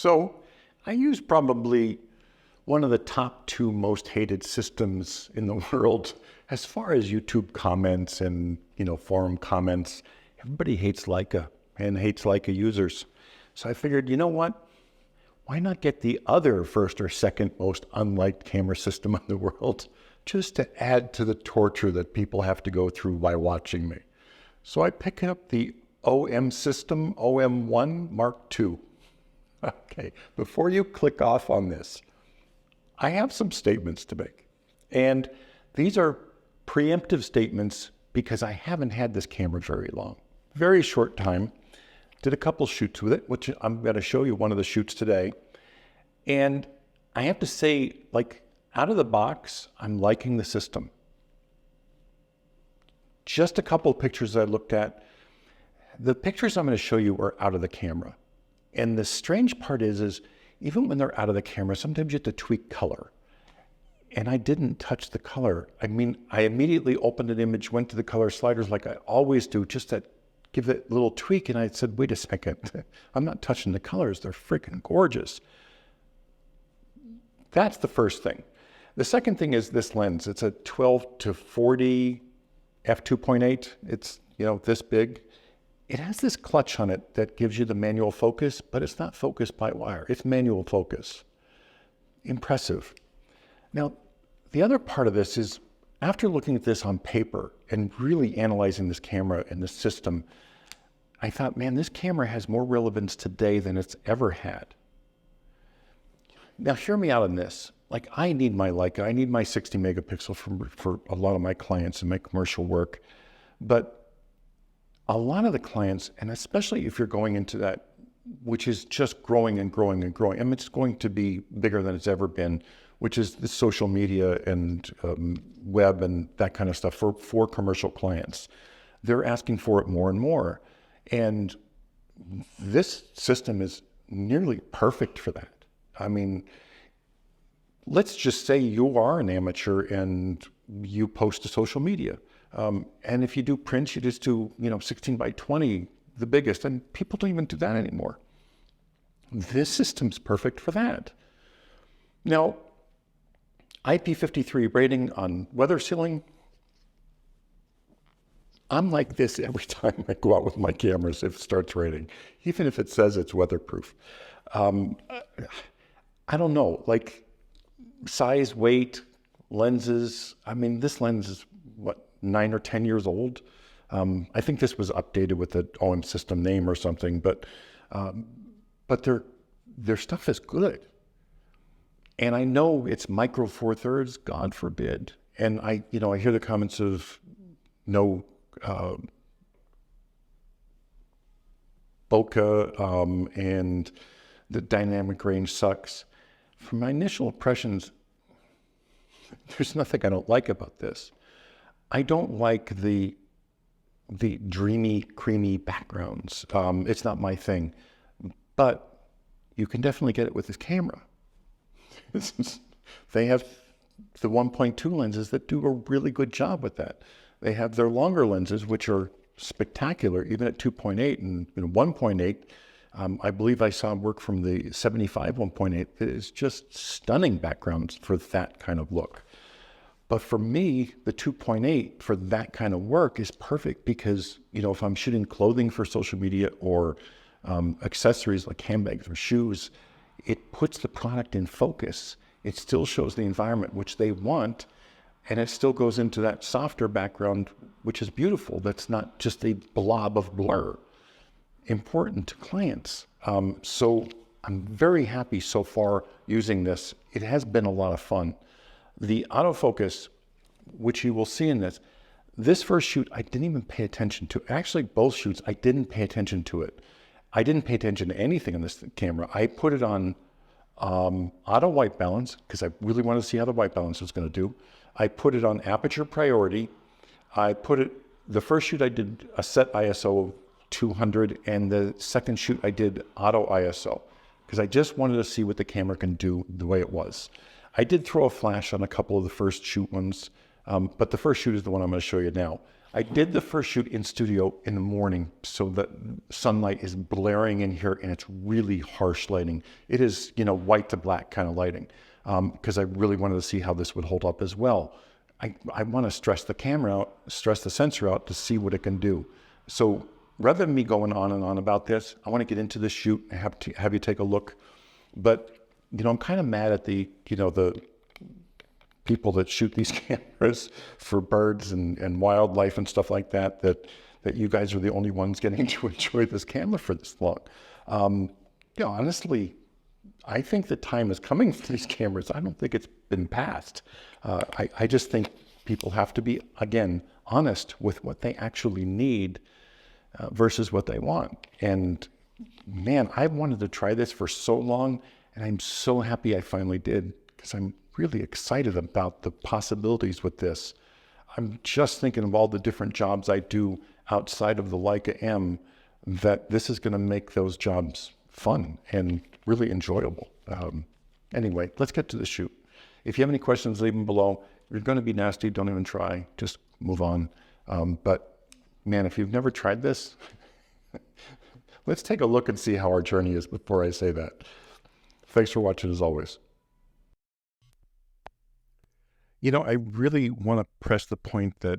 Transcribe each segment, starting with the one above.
So I use probably one of the top two most hated systems in the world as far as YouTube comments and, forum comments. Everybody hates Leica and hates Leica users. So I figured, you know what? Why not get the other first or second most unliked camera system in the world just to add to the torture that people have to go through by watching me? So I picked up the System OM1 Mark II. Okay, before you click off on this, I have some statements to make. And these are preemptive statements because I haven't had this camera very long. Very short time. Did a couple shoots with it, which I'm going to show you one of the shoots today. And I have to say, out of the box, I'm liking the system. Just a couple of pictures I looked at. The pictures I'm going to show you are out of the camera. And the strange part is even when they're out of the camera, sometimes you have to tweak color. And I didn't touch the color. I immediately opened an image, went to the color sliders like I always do, just to give it a little tweak. And I said, wait a second, I'm not touching the colors. They're freaking gorgeous. That's the first thing. The second thing is this lens. It's a 12 to 40 f2.8. It's, this big. It has this clutch on it that gives you the manual focus, but it's not focus by wire. It's manual focus. Impressive. Now, the other part of this is after looking at this on paper and really analyzing this camera and this system, I thought, man, this camera has more relevance today than it's ever had. Now, hear me out on this. I need my Leica. I need my 60 megapixel for a lot of my clients and my commercial work. But a lot of the clients, and especially if you're going into that, which is just growing and growing and growing, it's going to be bigger than it's ever been, which is the social media and web and that kind of stuff for commercial clients. They're asking for it more and more. And this system is nearly perfect for that. Let's just say you are an amateur and you post to social media. And if you do prints, you just do, 16 by 20, the biggest, and people don't even do that anymore. This system's perfect for that. Now, IP53 rating on weather sealing, I'm like this every time I go out with my cameras if it starts raining, even if it says it's weatherproof. I don't know, size, weight, lenses. this lens is, 9 or 10 years old. I think this was updated with the OM system name or something, but their stuff is good. And I know it's micro four thirds, God forbid. And I hear the comments of no bokeh and the dynamic range sucks. From my initial impressions, there's nothing I don't like about this. I don't like the dreamy, creamy backgrounds. It's not my thing, but you can definitely get it with this camera. They have the 1.2 lenses that do a really good job with that. They have their longer lenses, which are spectacular, even at 2.8 and 1.8. I believe I saw work from the 75 1.8. It's just stunning backgrounds for that kind of look. But for me, the 2.8 for that kind of work is perfect because, if I'm shooting clothing for social media or accessories like handbags or shoes, it puts the product in focus. It still shows the environment which they want, and it still goes into that softer background, which is beautiful. That's not just a blob of blur. Important to clients. So I'm very happy so far using this. It has been a lot of fun. The autofocus, which you will see in this first shoot, I didn't even pay attention to. Actually, both shoots, I didn't pay attention to it. I didn't pay attention to anything on this camera. I put it on auto white balance because I really wanted to see how the white balance was going to do. I put it on aperture priority. The first shoot I did a set ISO 200, and the second shoot I did auto ISO because I just wanted to see what the camera can do the way it was. I did throw a flash on a couple of the first shoot ones, but the first shoot is the one I'm going to show you now. I did the first shoot in studio in the morning, so the sunlight is blaring in here and it's really harsh lighting. It is, white to black kind of lighting, because I really wanted to see how this would hold up as well. I want to stress the camera out, stress the sensor out to see what it can do. So rather than me going on and on about this, I want to get into this shoot and have you take a look. But, I'm kind of mad at the people that shoot these cameras for birds and wildlife and stuff like that, that you guys are the only ones getting to enjoy this camera for this long. Honestly, I think the time is coming for these cameras. I don't think it's been passed. I just think people have to be, again, honest with what they actually need versus what they want. And man, I wanted to try this for so long, and I'm so happy I finally did, because I'm really excited about the possibilities with this. I'm just thinking of all the different jobs I do outside of the Leica M, that this is going to make those jobs fun and really enjoyable. Anyway, let's get to the shoot. If you have any questions, leave them below. If you're going to be nasty, don't even try. Just move on. But man, if you've never tried this, let's take a look and see how our journey is before I say that. Thanks for watching as always. I really want to press the point that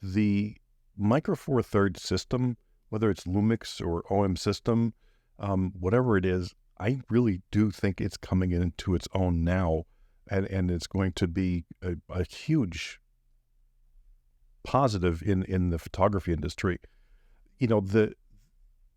the Micro Four Thirds system, whether it's Lumix or OM system, whatever it is, I really do think it's coming into its own now, and it's going to be a huge positive in the photography industry.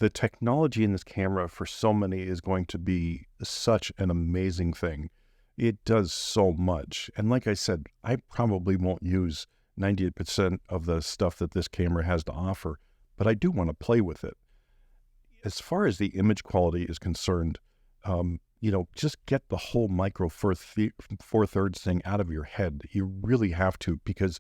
The technology in this camera for so many is going to be such an amazing thing. It does so much. And like I said, I probably won't use 98% of the stuff that this camera has to offer, but I do want to play with it. As far as the image quality is concerned, just get the whole Micro Four Thirds thing out of your head. You really have to, because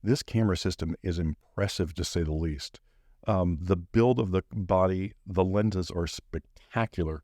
this camera system is impressive to say the least. The build of the body, the lenses are spectacular.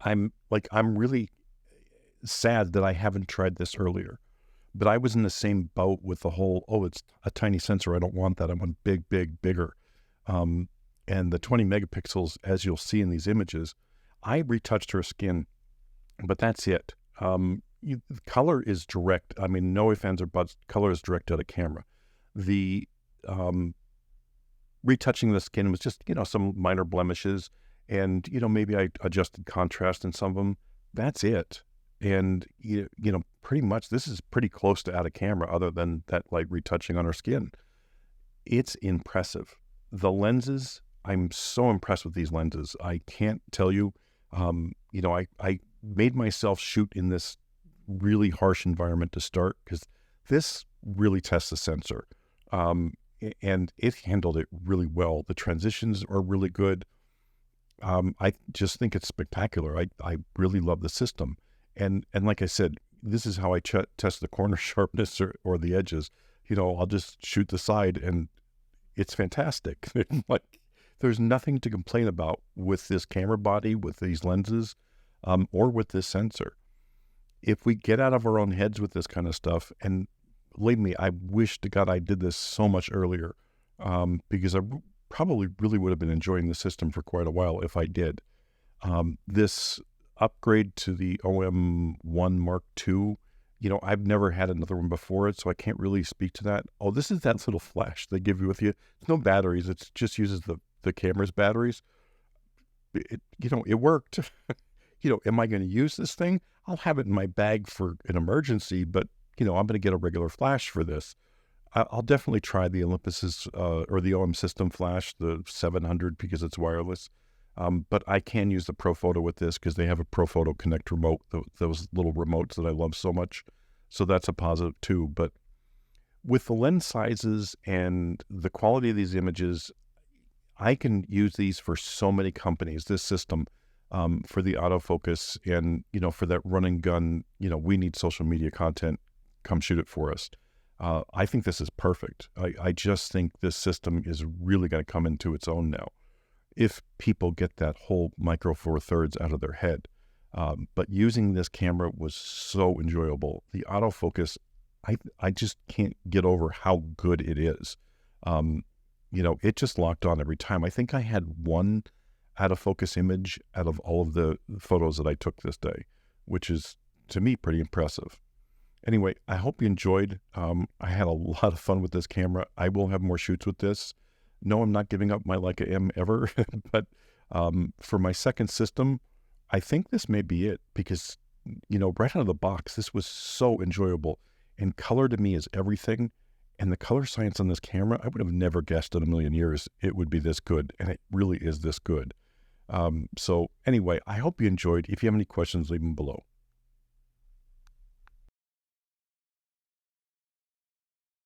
I'm really sad that I haven't tried this earlier, but I was in the same boat with the whole, it's a tiny sensor, I don't want that, I want bigger. And the 20 megapixels, as you'll see in these images, I retouched her skin, but that's it. Color is direct. I mean, no ifs, ands, or buts. Color is direct out of camera. The retouching the skin was just, some minor blemishes, and, maybe I adjusted contrast in some of them. That's it. And, pretty much this is pretty close to out of camera, other than that light retouching on her skin. It's impressive. The lenses, I'm so impressed with these lenses. I can't tell you, I made myself shoot in this really harsh environment to start, because this really tests the sensor. And it handled it really well. The transitions are really good. I just think it's spectacular. I really love the system. And like I said, this is how I test the corner sharpness or the edges. I'll just shoot the side and it's fantastic. There's nothing to complain about with this camera body, with these lenses, or with this sensor. If we get out of our own heads with this kind of stuff, and believe me, I wish to God I did this so much earlier, because I probably really would have been enjoying the system for quite a while if I did. This upgrade to the OM1 Mark II, I've never had another one before it, so I can't really speak to that. Oh, this is that little flash they give you with you. It's no batteries. It just uses the camera's batteries. It worked. Am I going to use this thing? I'll have it in my bag for an emergency, but, I'm going to get a regular flash for this. I'll definitely try the Olympus's or the OM system flash, the 700, because it's wireless. But I can use the ProPhoto with this because they have a ProPhoto Connect remote, those little remotes that I love so much. So that's a positive too. But with the lens sizes and the quality of these images, I can use these for so many companies, this system, for the autofocus and, for that run and gun, we need social media content, come shoot it for us. I think this is perfect. I just think this system is really going to come into its own now, if people get that whole Micro Four Thirds out of their head. But using this camera was so enjoyable. The autofocus, I just can't get over how good it is. It just locked on every time. I think I had one out of focus image out of all of the photos that I took this day, which is, to me, pretty impressive. Anyway, I hope you enjoyed. I had a lot of fun with this camera. I will have more shoots with this. No, I'm not giving up my Leica M ever, but for my second system, I think this may be it because, right out of the box, this was so enjoyable. And color to me is everything. And the color science on this camera, I would have never guessed in a million years it would be this good. And it really is this good. So anyway, I hope you enjoyed. If you have any questions, leave them below.